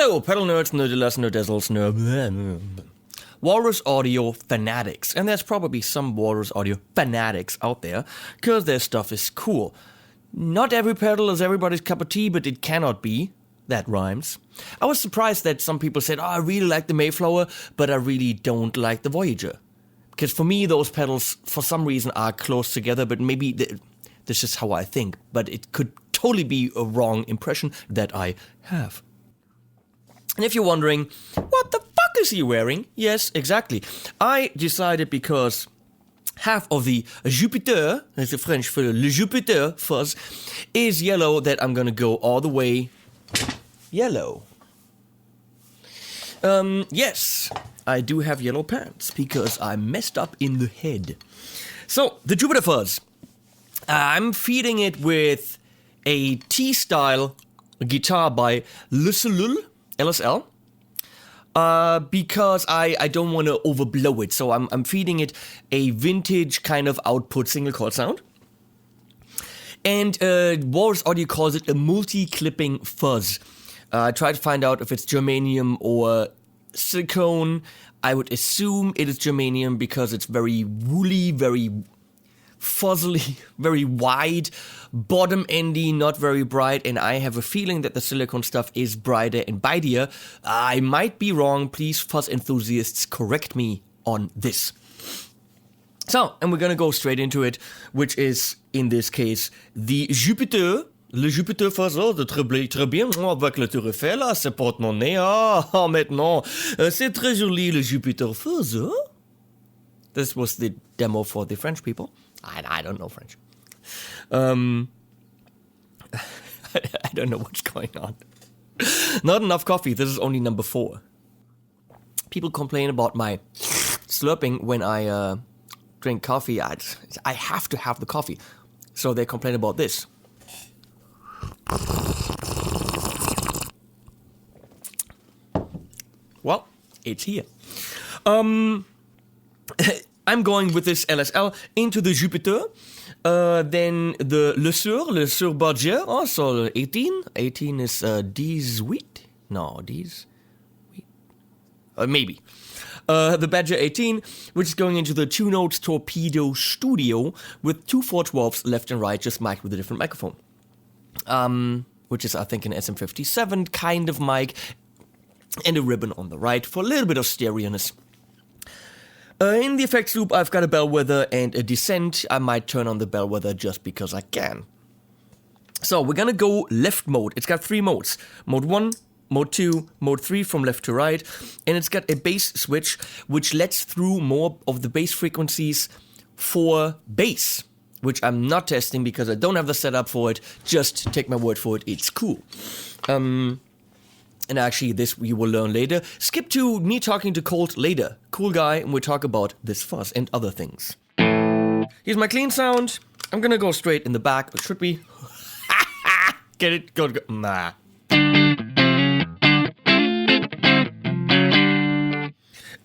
Hello, pedal nerds, nerdilas, nerdizzles, Walrus Audio fanatics. And there's probably some Walrus Audio fanatics out there, because their stuff is cool. Not every pedal is everybody's cup of tea, but it cannot be. That rhymes. I was surprised that some people said, I really like the Mayflower, but I really don't like the Voyager. Because for me, those pedals, for some reason, are close together, but maybe this is how I think. But it could totally be a wrong impression that I have. And if you're wondering, what the fuck is he wearing? Yes, exactly. I decided because half of the Jupiter, that's the French for Le Jupiter fuzz, is yellow, that I'm gonna go all the way yellow. Yes, I do have yellow pants because I messed up in the head. So, the Jupiter fuzz. I'm feeding it with a T-style guitar by LSL, because I don't want to overblow it, so I'm feeding it a vintage kind of output single coil sound. And Walrus Audio calls it a multi-clipping fuzz. I tried to find out if it's germanium or silicone. I would assume it is germanium because it's very woolly, very fuzzily, very wide, bottom-endy, not very bright, and I have a feeling that the silicone stuff is brighter and bitier. I might be wrong. Please, fuzz enthusiasts, correct me on this. So, and we're gonna go straight into it, which is, in this case, the Jupiter. Le Jupiter fuzz, oh, très bien, avec le tour Eiffel, là, c'est porte-monnaie, ah, maintenant, c'est très joli, le Jupiter fuzz, huh? This was the demo for the French people. I don't know French. I don't know what's going on. Not enough coffee, this is only number 4. People complain about my slurping when I drink coffee. I have to have the coffee. So they complain about this. Well, it's here. I'm going with this LSL into the Jupiter, then the Le Sur Badger, also 18. 18 is D-Sweet? No, D-Sweet. Maybe. The Badger 18, which is going into the 2-note Torpedo Studio with 2 412s left and right, just mic'd with a different microphone. Which is, I think, an SM57 kind of mic, and a ribbon on the right for a little bit of stereoness. In the effects loop, I've got a bellwether and a descent. I might turn on the bellwether just because I can. So we're gonna go left mode. It's got 3 modes. Mode 1, Mode 2, Mode 3 from left to right. And it's got a bass switch, which lets through more of the bass frequencies for bass, which I'm not testing because I don't have the setup for it. Just take my word for it, it's cool. And actually, this we will learn later. Skip to me talking to COLT later. Cool guy, and we'll talk about this fuzz and other things. Here's my clean sound. I'm gonna go straight in the back. It should be. Get it? Go. Nah.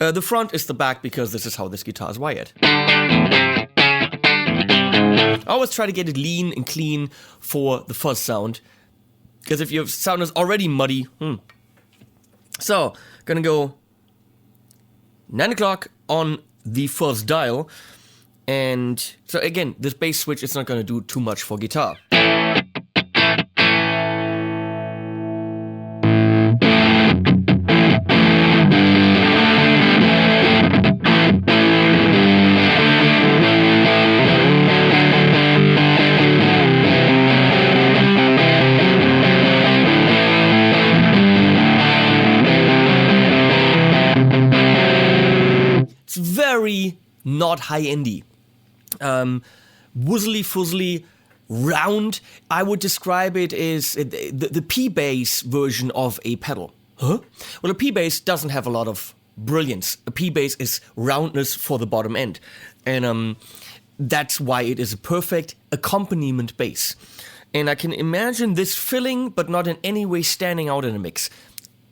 The front is the back because this is how this guitar is wired. I always try to get it lean and clean for the fuzz sound, because if your sound is already muddy, So, gonna go 9 o'clock on the fuzz dial, and so again, this bass switch is not gonna do too much for guitar. Very not high-endy. Wuzzly, fuzzly, round. I would describe it as the P-bass version of a pedal. Huh? Well, a P-bass doesn't have a lot of brilliance. A P-bass is roundness for the bottom end. And that's why it is a perfect accompaniment bass. And I can imagine this filling, but not in any way standing out in a mix.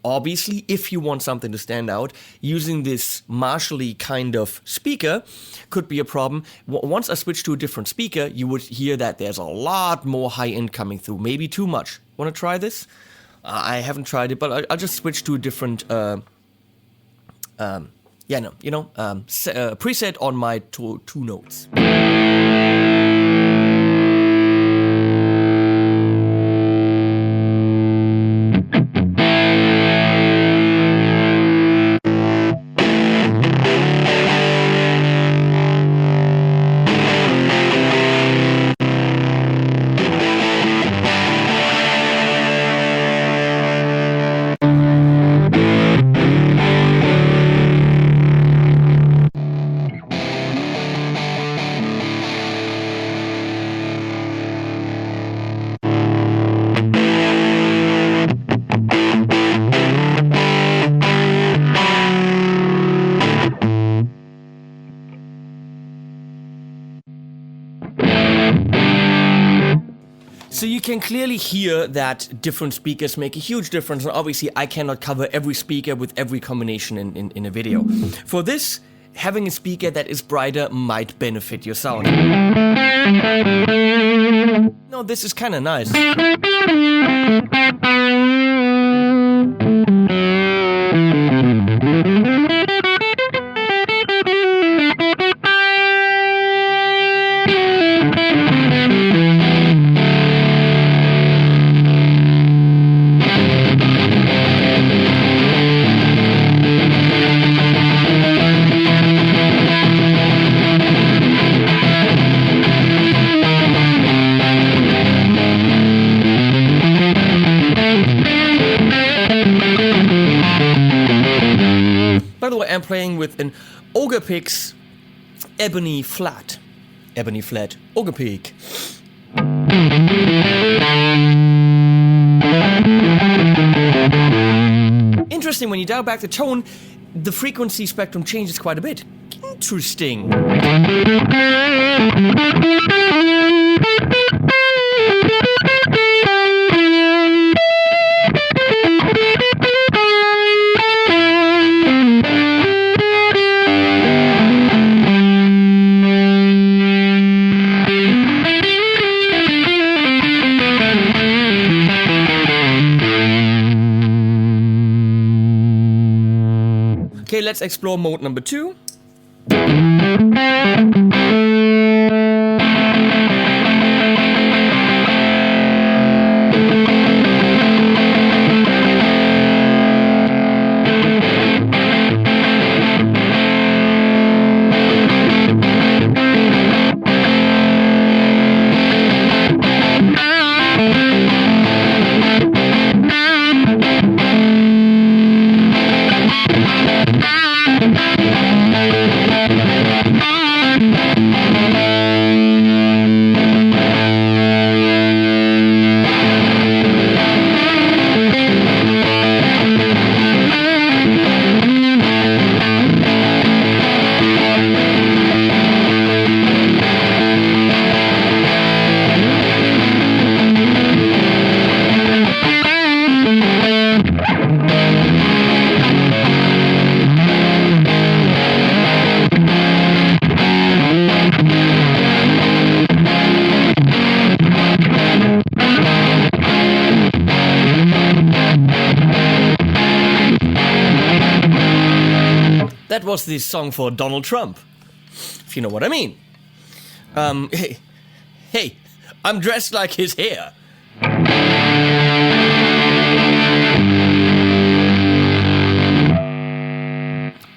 Obviously, if you want something to stand out, using this Marshall-y kind of speaker could be a problem. Once I switch to a different speaker, you would hear that there's a lot more high-end coming through, maybe too much. Want to try this? I haven't tried it, but I'll just switch to a different, preset on my two notes. So you can clearly hear that different speakers make a huge difference, and obviously I cannot cover every speaker with every combination in a video. For this, having a speaker that is brighter might benefit your sound. No, this is kind of nice. By the way, I'm playing with an Ogre Picks Ebony Flat. Ebony Flat Ogre Pick. Interesting, when you dial back the tone, the frequency spectrum changes quite a bit. Interesting. Okay, let's explore mode number 2. That was the song for Donald Trump, if you know what I mean. Hey, I'm dressed like his hair.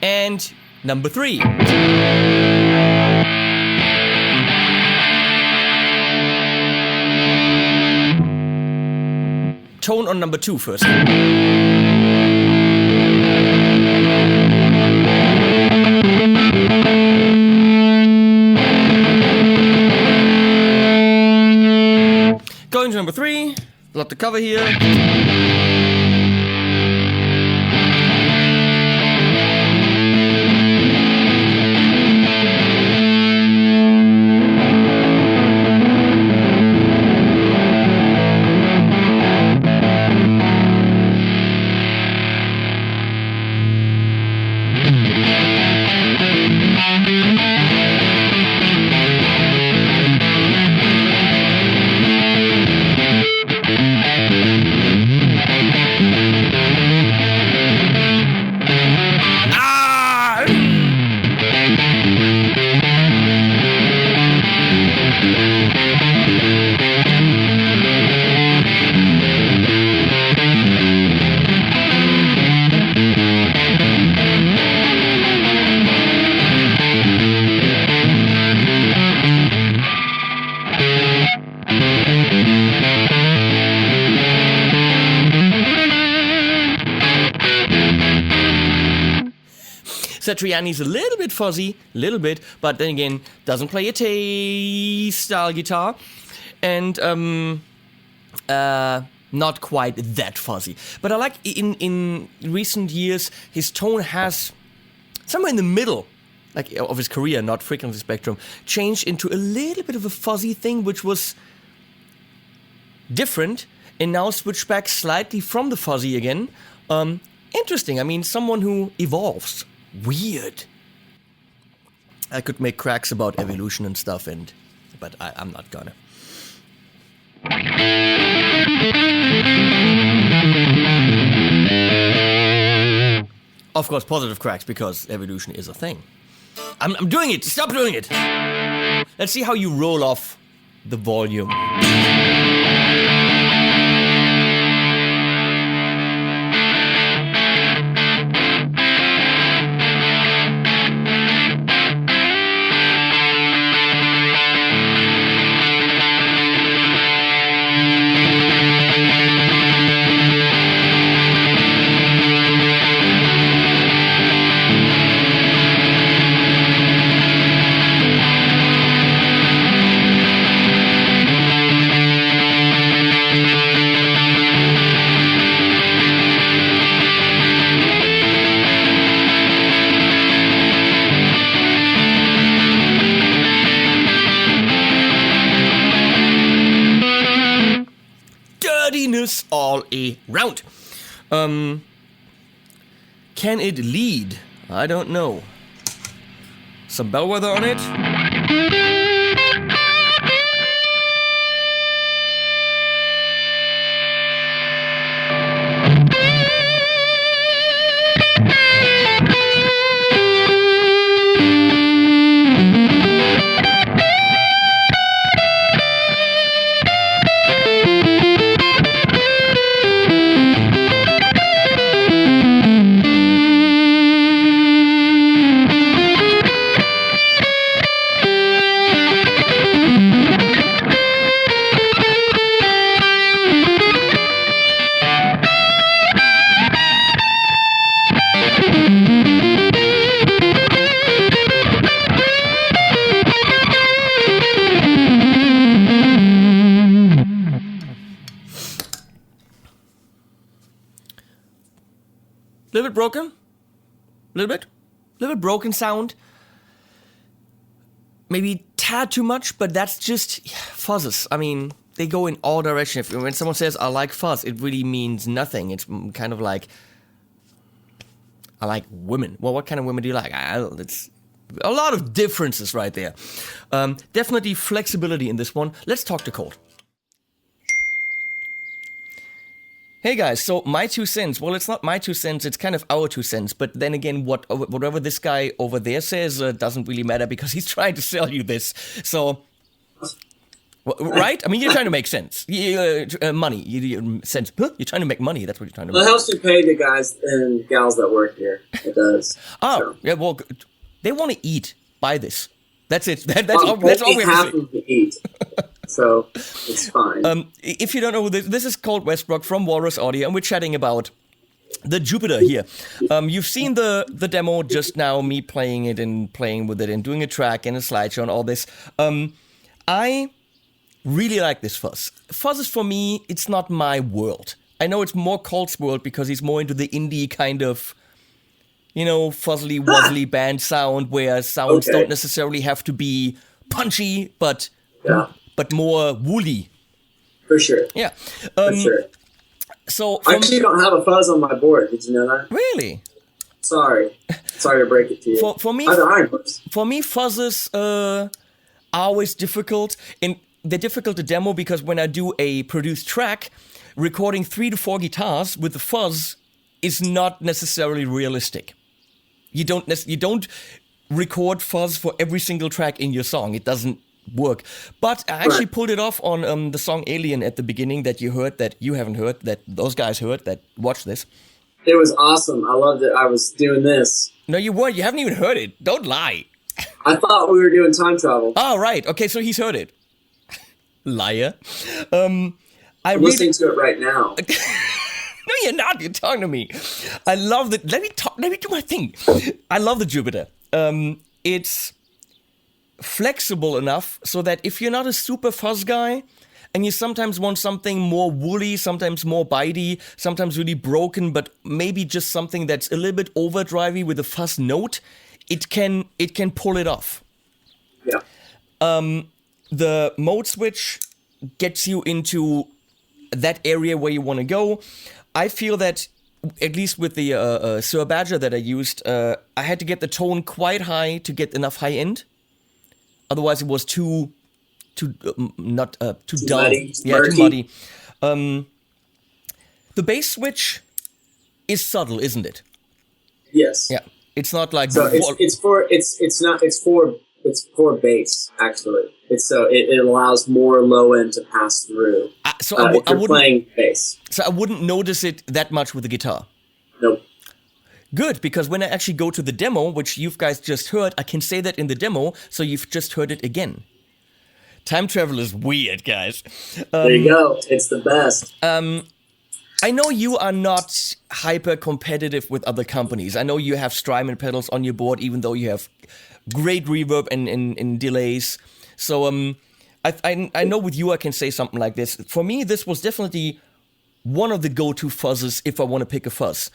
And number 3. Tone on number 2 first. Going to number 3, a lot to cover here. Satriani's a little bit fuzzy, but then again, doesn't play a Tay-style guitar. And not quite that fuzzy. But I like in recent years, his tone has somewhere in the middle, like of his career, not frequency spectrum, changed into a little bit of a fuzzy thing, which was different, and now switched back slightly from the fuzzy again. Interesting. I mean, someone who evolves. Weird. I could make cracks about evolution and stuff, but I'm not gonna. Of course, positive cracks, because evolution is a thing. I'm doing it! Stop doing it! Let's see how you roll off the volume. All around. Can it lead? I don't know. Some bellwether on it? Little bit broken, little bit broken sound. Maybe tad too much, but that's just fuzzes. I mean, they go in all directions. When someone says I like fuzz, it really means nothing. It's kind of like I like women. Well, what kind of women do you like? It's a lot of differences right there. Definitely flexibility in this one. Let's talk to COLT. Hey guys, so my 2 cents, well, it's not my 2 cents, it's kind of our 2 cents, but then again, whatever this guy over there says doesn't really matter, because he's trying to sell you this, so, right? I mean, you're trying to make sense, money, sense, you're trying to make money, that's what you're trying to make. Well, it helps you pay the guys and gals that work here, it does. Oh, so. Yeah, well, they want to eat by this, that's it, that's all we have to say. Eat. So it's fine. If you don't know who this is COLT Westbrook from Walrus Audio, and we're chatting about the Jupiter here. You've seen the demo just now, me playing it and playing with it and doing a track and a slideshow and all this. I really like this fuzz. Fuzz is, for me, it's not my world. I know it's more COLT's world because he's more into the indie kind of, you know, fuzzly wuzzly band sound, where sounds don't necessarily have to be punchy, but more woolly. For sure. Yeah. For sure. So I actually don't have a fuzz on my board. Did you know that? Really? Sorry to break it to you. For me, fuzzes are always difficult, and they're difficult to demo because when I do a produced track, recording 3 to 4 guitars with the fuzz is not necessarily realistic. You don't record fuzz for every single track in your song. It doesn't work. But I actually pulled it off on the song Alien at the beginning that you heard, that you haven't heard, that those guys heard, that watched this. It was awesome. I loved it. I was doing this. No, you weren't. You haven't even heard it. Don't lie. I thought we were doing time travel. Oh, right. Okay, so he's heard it. Liar. I'm listening to it right now. No, you're not. You're talking to me. I love the. Let me talk. Let me do my thing. I love the Jupiter. It's flexible enough so that if you're not a super fuzz guy and you sometimes want something more woolly, sometimes more bitey, sometimes really broken, but maybe just something that's a little bit overdrivey with a fuzz note, it can pull it off. Yeah. The mode switch gets you into that area where you want to go. I feel that, at least with the Sir Badger that I used, I had to get the tone quite high to get enough high end. Otherwise, it was too dull. Muddy. Yeah, too muddy. The bass switch is subtle, isn't it? Yes. Yeah, it's not like so it's for bass actually. It's so it allows more low end to pass through. So if you're playing bass. So I wouldn't notice it that much with the guitar. Nope. Good, because when I actually go to the demo, which you guys just heard, I can say that in the demo, so you've just heard it again. Time travel is weird, guys. There you go. It's the best. I know you are not hyper competitive with other companies. I know you have Strymon pedals on your board, even though you have great reverb and delays. So I know with you I can say something like this. For me, this was definitely one of the go-to fuzzes if I want to pick a fuzz.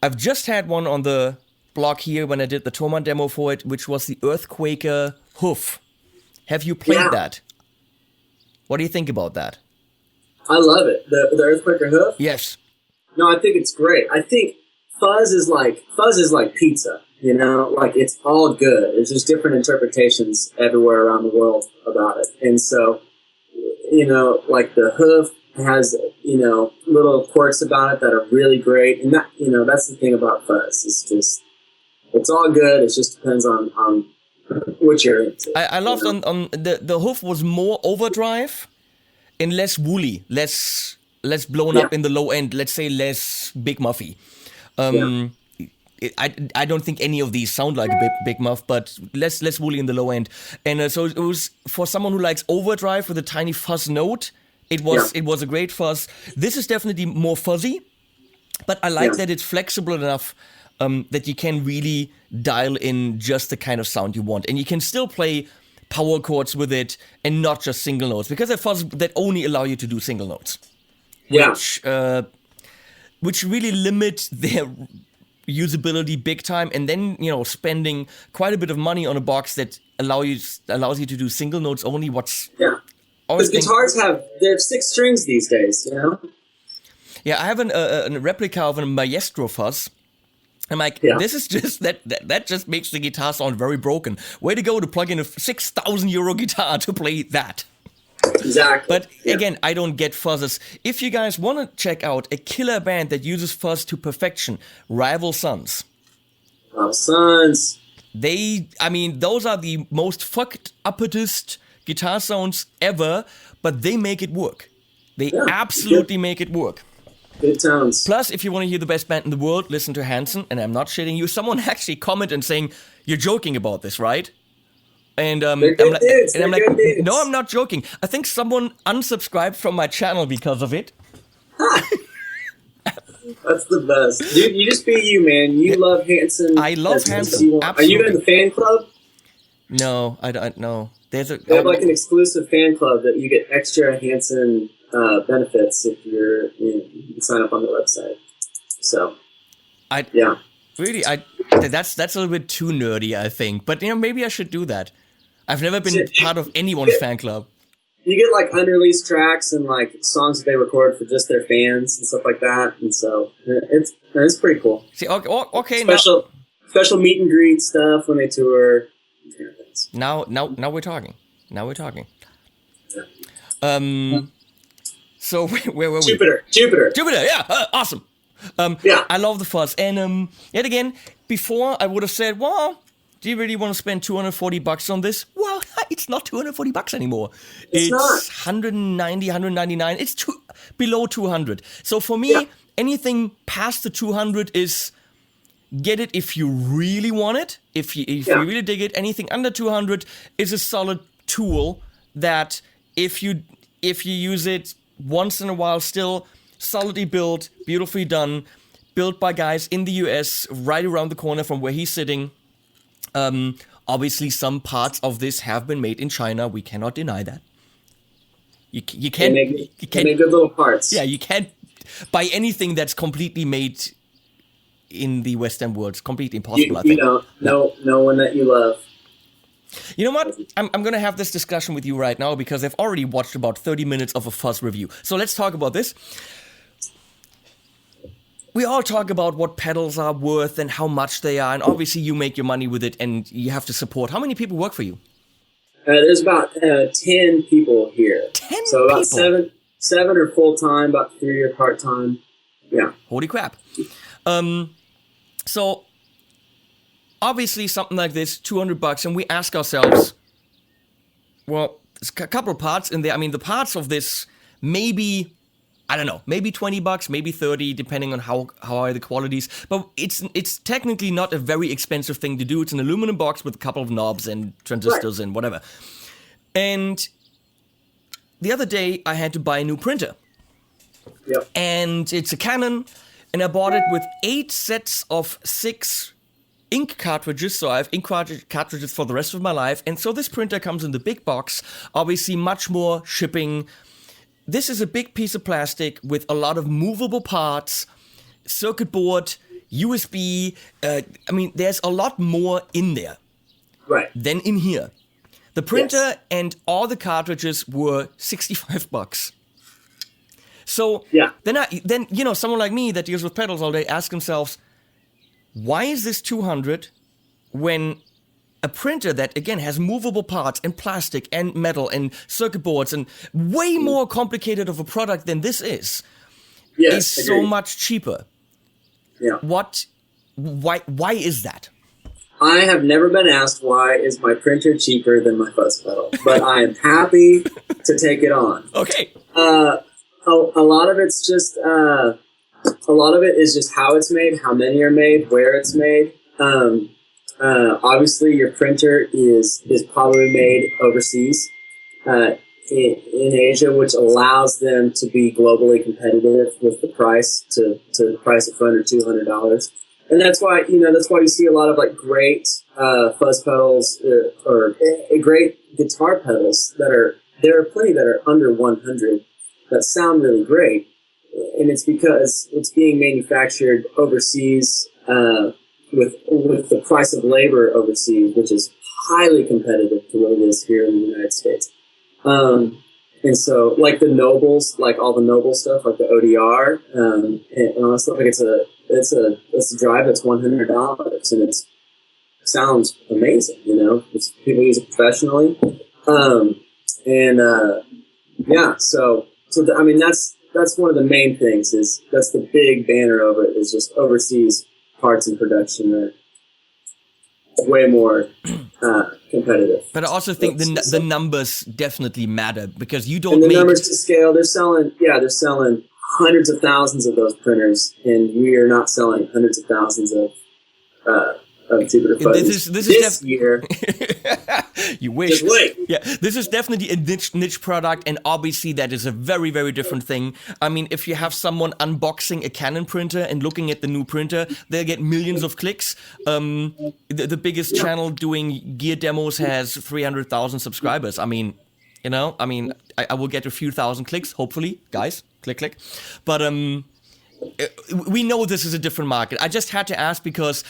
I've just had one on the blog here when I did the Thomann demo for it, which was the Earthquaker Hoof. Have you played that? What do you think about that? I love it. The Earthquaker Hoof? Yes. No, I think it's great. I think fuzz is like pizza, you know? Like, it's all good. There's just different interpretations everywhere around the world about it. And so, you know, like the hoof has, you know, little quirks about it that are really great. And that, you know, that's the thing about fuzz. It's just, it's all good. It just depends on what you're into. I loved on the hoof was more overdrive and less woolly, less blown up in the low end. Let's say less Big Muffy. I don't think any of these sound like a big muff, but less woolly in the low end. And so it was for someone who likes overdrive with a tiny fuzz note. It was a great fuzz. This is definitely more fuzzy, but I like that it's flexible enough that you can really dial in just the kind of sound you want, and you can still play power chords with it and not just single notes, because there are fuzz that only allow you to do single notes, which really limit their usability big time. And then, you know, spending quite a bit of money on a box that allows you to do single notes only. Because guitars have 6 strings these days, you know. Yeah, I have a replica of a Maestro fuzz. I'm like, this is just that just makes the guitar sound very broken. Way to go to plug in a €6,000 guitar to play that. Exactly. But again, I don't get fuzzes. If you guys want to check out a killer band that uses fuzz to perfection, Rival Sons. Those are the most fucked uppest guitar sounds ever, but they make it work. They absolutely make it work. Good sounds. Plus, if you want to hear the best band in the world, listen to Hanson, and I'm not shitting you. Someone actually commented saying, "You're joking about this, right?" And I'm like, "No, I'm not joking. I think someone unsubscribed from my channel because of it." That's the best. Dude, you just be you, man. You love Hanson. I love Hanson. Are you in the fan club? No, I don't know. They have like an exclusive fan club that you get extra Hanson benefits if you can sign up on the website. So, that's a little bit too nerdy, I think. But maybe I should do that. I've never been part of anyone's fan club. You get like unreleased tracks and like songs that they record for just their fans and stuff like that, and so it's pretty cool. See, okay, special meet and greet stuff when they tour. Now we're talking. So where were we? Jupiter. Yeah, awesome. I love the fuzz. And yet again, before I would have said, well, do you really want to spend $240 on this? Well, it's not $240 anymore. It's not. $190, $199. It's below $200. So for me, anything past the $200 is get it if you really want it. If you really dig it, anything under $200 is a solid tool that if you use it once in a while still solidly built, beautifully done, built by guys in the US, right around the corner from where he's sitting. Obviously, some parts of this have been made in China. We cannot deny that. You can't They make good little parts. Yeah, you can't buy anything that's completely made in the Western world. It's completely impossible, I think. No one that you love. You know what? I'm going to have this discussion with you right now because I've already watched about 30 minutes of a Fuzz review. So let's talk about this. We all talk about what pedals are worth and how much they are, and obviously you make your money with it and you have to support. How many people work for you? There's about 10 people here. 10 so about people? seven are full-time, about 3 are part-time. Yeah. Holy crap. So obviously something like this, $200, and we ask ourselves, well, there's a couple of parts in there. I mean, the parts of this maybe, I don't know, maybe $20, maybe 30, depending on how high the quality is. But it's technically not a very expensive thing to do. It's an aluminum box with a couple of knobs and transistors and whatever. And the other day, I had to buy a new printer. Yep. And it's a Canon, and I bought it with 8 sets of 6 ink cartridges, so I have ink cartridges for the rest of my life. And so this printer comes in the big box, obviously much more shipping. This is a big piece of plastic with a lot of movable parts, circuit board, USB. I mean, there's a lot more in there than in here. The printer and all the cartridges were $65. So then you know, someone like me that deals with pedals all day asks themselves, why is this $200 when a printer that, again, has movable parts and plastic and metal and circuit boards and way more complicated of a product than this is so much cheaper? Yeah. Why is that? I have never been asked why is my printer cheaper than my Fuzz pedal, but I am happy to take it on. Okay. A lot of it's just... a lot of it is just how it's made, how many are made, where it's made. Obviously, your printer is probably made overseas in Asia, which allows them to be globally competitive with the price to price it for under $200. And that's why you see a lot of like great fuzz pedals or great guitar pedals there are plenty that are under 100 that sound really great. And it's because it's being manufactured overseas with the price of labor overseas, which is highly competitive to what it is here in the United States. And so, like the Nobles, like all the Noble stuff, like the ODR, and all that stuff, like it's a drive that's $100, and it sounds amazing. You know, people use it professionally, I mean that's one of the main things. That's the big banner over it is just overseas parts and production are way more competitive. But I also think the numbers definitely matter because you don't and the make numbers to scale. They're selling hundreds of thousands of those printers, and we are not selling hundreds of thousands of Jupiter Fuzz this year. You wish. Just wait. Yeah, this is definitely a niche product, and obviously that is a very, very different thing. I mean, if you have someone unboxing a Canon printer and looking at the new printer, they'll get millions of clicks. The biggest channel doing gear demos has 300,000 subscribers. I mean, I will get a few thousand clicks, hopefully, guys. Click. But we know this is a different market. I just had to ask because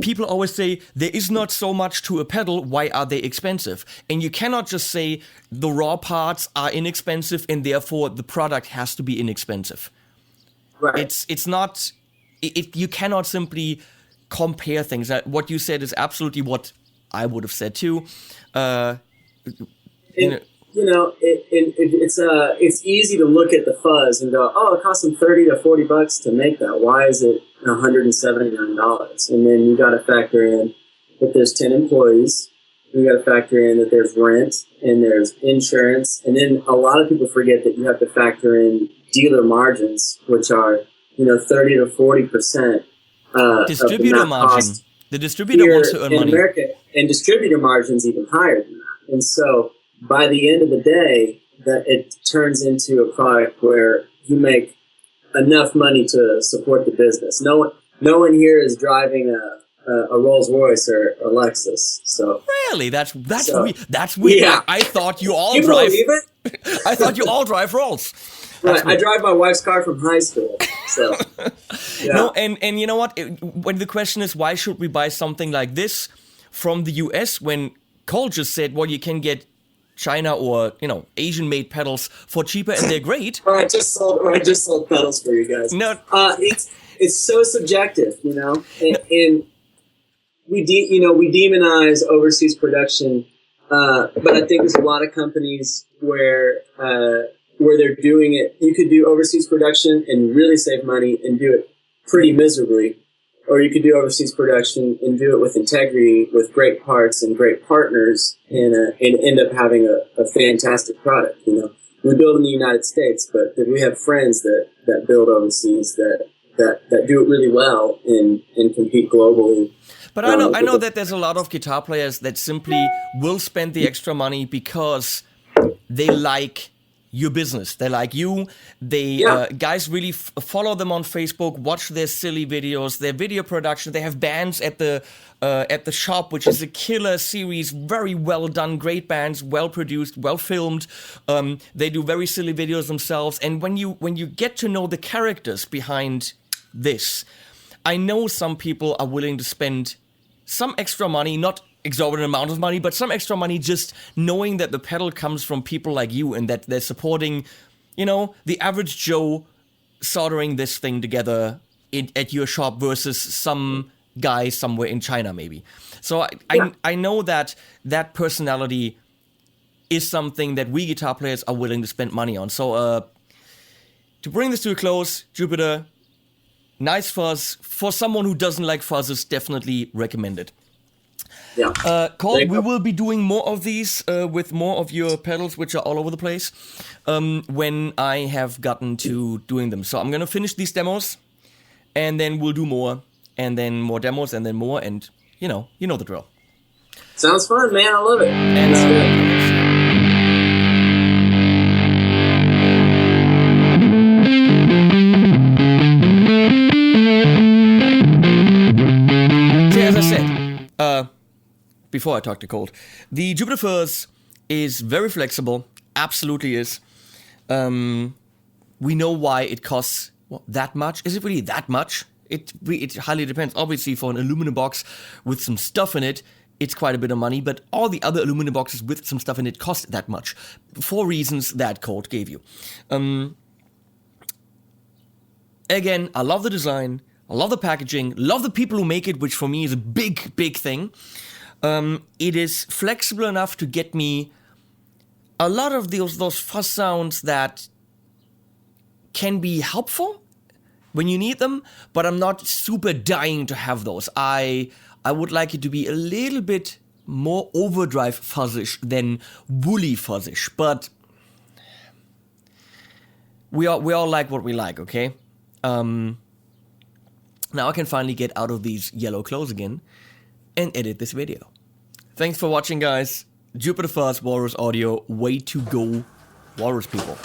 people always say there is not so much to a pedal. Why are they expensive? And you cannot just say the raw parts are inexpensive and therefore the product has to be inexpensive. Right. It's not. You cannot simply compare things. What you said is absolutely what I would have said too. It's easy to look at the Fuzz and go, oh, it cost them $30 to $40 to make that. Why is it $179? And then you got to factor in that there's 10 employees. You got to factor in that there's rent and there's insurance. And then a lot of people forget that you have to factor in dealer margins, which are 30 to 40%. Distributor margin. The distributor wants to earn money. America, and distributor margins even higher than that. And so by the end of the day, that it turns into a product where you make enough money to support the business. No one here is driving a Rolls Royce or a Lexus. So really, that's so, weird. That's weird. Yeah. I thought you all you drive. believe it? I thought you all drive Rolls. Right, I drive my wife's car from high school. So yeah. No, and you know what? When the question is why should we buy something like this from the US when COLT just said, well, you can get China or Asian-made pedals for cheaper and they're great. I just sold pedals for you guys. No, it's so subjective, and we demonize overseas production, but I think there's a lot of companies where they're doing it. You could do overseas production and really save money and do it pretty miserably, or you could do overseas production and do it with integrity, with great parts and great partners, and end up having a fantastic product. We build in the United States, but we have friends that build overseas that do it really well and compete globally. But I know that there's a lot of guitar players that simply will spend the extra money because they like your business. They like you. Guys really follow them on Facebook, watch their silly videos, their video production. They have bands at the shop, which is a killer series, very well done, great bands, well produced, well filmed. They do very silly videos themselves. And when you get to know the characters behind this, I know some people are willing to spend some extra money, not exorbitant amount of money, but some extra money just knowing that the pedal comes from people like you and that they're supporting, the average Joe soldering this thing together at your shop versus some guy somewhere in China maybe. So I know that personality is something that we guitar players are willing to spend money on. So to bring this to a close, Jupiter, nice fuzz. For someone who doesn't like fuzzes, definitely recommended. Yeah. COLT, we will be doing more of these with more of your pedals, which are all over the place, when I have gotten to doing them. So I'm going to finish these demos, and then we'll do more, and then more demos, and then more, and you know the drill. Sounds fun, man. I love it. And That's good. As I said, before I talk to COLT, the Jupiter Fuzz is very flexible, absolutely is. We know why it costs that much. Is it really that much? It highly depends. Obviously, for an aluminum box with some stuff in it, it's quite a bit of money, but all the other aluminum boxes with some stuff in it cost that much, for reasons that COLT gave you. Again, I love the design, I love the packaging, love the people who make it, which for me is a big, big thing. It is flexible enough to get me a lot of those fuzz sounds that can be helpful when you need them, but I'm not super dying to have those. I would like it to be a little bit more overdrive fuzzish than woolly fuzzish, but we all like what we like, okay? Now I can finally get out of these yellow clothes again and edit this video. Thanks for watching, guys. Jupiter Fuzz, Walrus Audio, way to go, Walrus people.